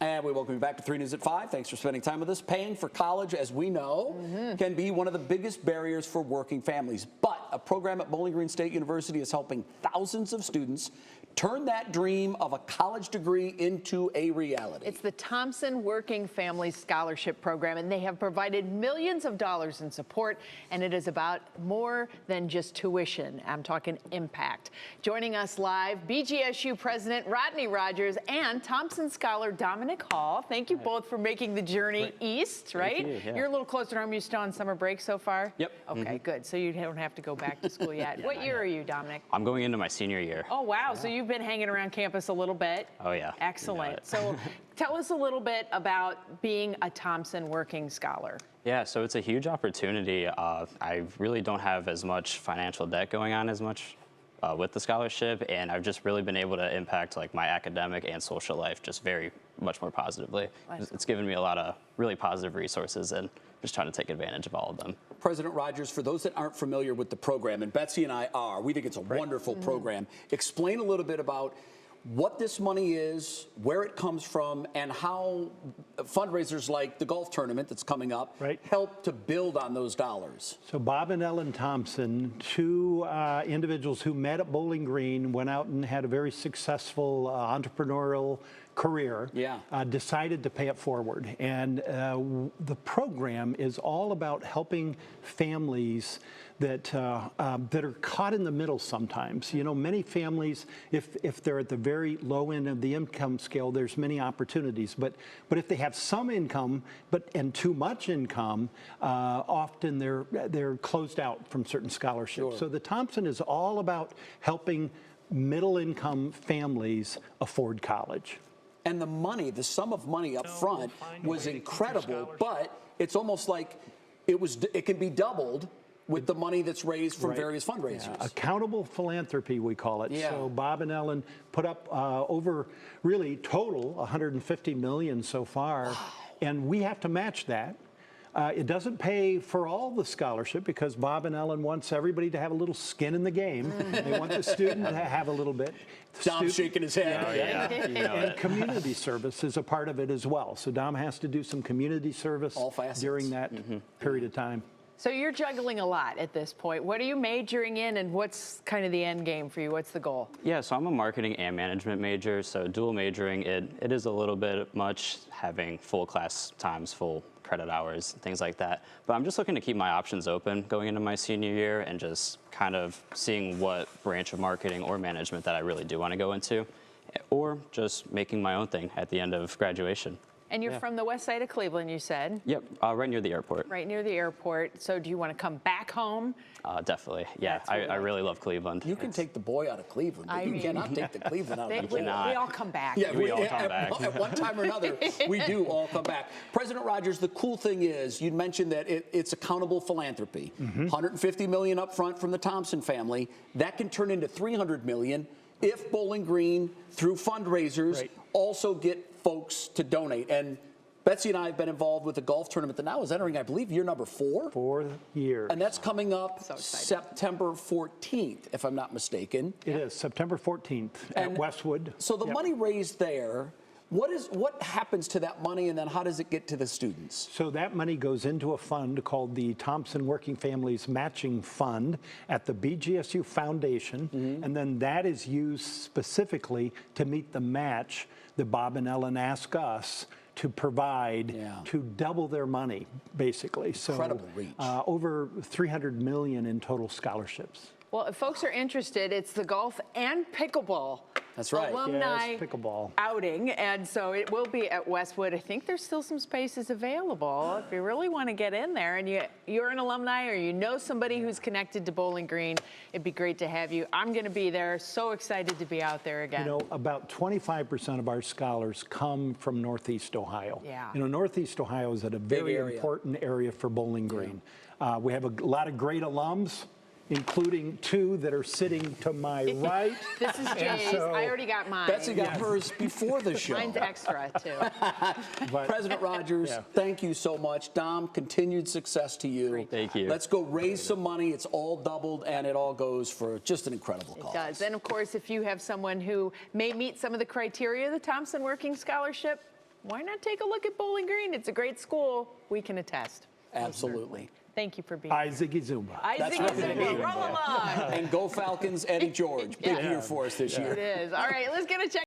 And we welcome you back to 3 News at 5. Thanks for spending time with us. Paying for college, as we know, can be one of the biggest barriers for working families. But a program at Bowling Green State University is helping thousands of students turn that dream of a college degree into a reality. It's the Thompson Working Families Scholarship Program, and they have provided millions of dollars in support, and it is about more than just tuition. I'm talking impact. Joining us live, BGSU President Rodney Rogers and Thompson Scholar Dominic Hall. Thank you both for making the journey east, right? Thank you, yeah. You're a little closer to home. You're still on summer break so far? Yep. Okay, good. So you don't have to go back to school yet. What year are you, Dominic? I'm going into my senior year. Oh, wow. So you've been hanging around campus a little bit. Oh, yeah. Excellent. So tell us a little bit about being a Thompson Working Scholar. Yeah, so it's a huge opportunity. I really don't have as much financial debt going on as much with the scholarship, and I've just really been able to impact like my academic and social life just very much more positively. It's given me a lot of really positive resources, and just trying to take advantage of all of them. President Rogers, for those that aren't familiar with the program, and Betsy and I are, we think it's a wonderful program. Explain a little bit about what this money is, where it comes from, and how fundraisers like the golf tournament that's coming up help to build on those dollars. So Bob and Ellen Thompson, two individuals who met at Bowling Green, went out and had a very successful entrepreneurial career, decided to pay it forward. And the program is all about helping families that are caught in the middle sometimes. You know, many families, if they're at the very low end of the income scale, there's many opportunities. But if they have some income and too much income, often they're closed out from certain scholarships. So the Thompson is all about helping middle income families afford college. And the money, the sum of money up front was incredible, but it's almost like it can be doubled with the money that's raised from various fundraisers. Yeah. Accountable philanthropy, we call it. So Bob and Ellen put up over really total $150 million so far, and we have to match that. It doesn't pay for all the scholarship because Bob and Ellen wants everybody to have a little skin in the game. They want the student to have a little bit. Dom's shaking his head. And community service is a part of it as well. So Dom has to do some community service during that period of time. So you're juggling a lot at this point. What are you majoring in, and what's kind of the end game for you? What's the goal? Yeah, so I'm a marketing and management major, so dual majoring, it is a little bit much having full class times, full credit hours, things like that. But I'm just looking to keep my options open going into my senior year and just kind of seeing what branch of marketing or management that I really do want to go into, or just making my own thing at the end of graduation. And you're from the west side of Cleveland, you said? Yep, right near the airport. Right near the airport. So do you want to come back home? Definitely, yeah. I really love Cleveland. You can take the boy out of Cleveland, but you cannot take the Cleveland out of the boy. We all come back. Yeah, we all come back. At one time or another, we do all come back. President Rogers, the cool thing is, you mentioned that it's accountable philanthropy. $150 million up front from the Thompson family. That can turn into $300 million if Bowling Green, through fundraisers, also get folks to donate. And Betsy and I have been involved with the golf tournament that now is entering, I believe, year number 4. 4 years. And that's coming up September 14th, if I'm not mistaken. It is September 14th at Westwood. So the money raised there, what happens to that money, and then how does it get to the students? So that money goes into a fund called the Thompson Working Families Matching Fund at the BGSU Foundation, and then that is used specifically to meet the match that Bob and Ellen ask us to provide to double their money, basically. Incredible reach. Over $300 million in total scholarships. Well, if folks are interested, it's the golf and pickleball alumni outing, and so it will be at Westwood. I think there's still some spaces available if you really want to get in there, and you're an alumni or you know somebody who's connected to Bowling Green. It'd be great to have you. I'm going to be there. So excited to be out there again. You know, about 25% of our scholars come from Northeast Ohio. Yeah. You know, Northeast Ohio is a very important area for Bowling Green. We have a lot of great alums, including 2 that are sitting to my right. This is Jay's. I already got mine. Betsy got hers before the show. Mine's extra, too. President Rogers, thank you so much. Dom, continued success to you. Great. Thank you. Let's go raise some money. It's all doubled, and it all goes for just an incredible cause. It does. And, of course, if you have someone who may meet some of the criteria of the Thompson Working Scholarship, why not take a look at Bowling Green? It's a great school. We can attest. Absolutely. Thank you for being here. Ziggy Zumba. Ziggy Zumba. Roll along. And go Falcons, Eddie George. Big year for us this year. It is. All right, let's get a check.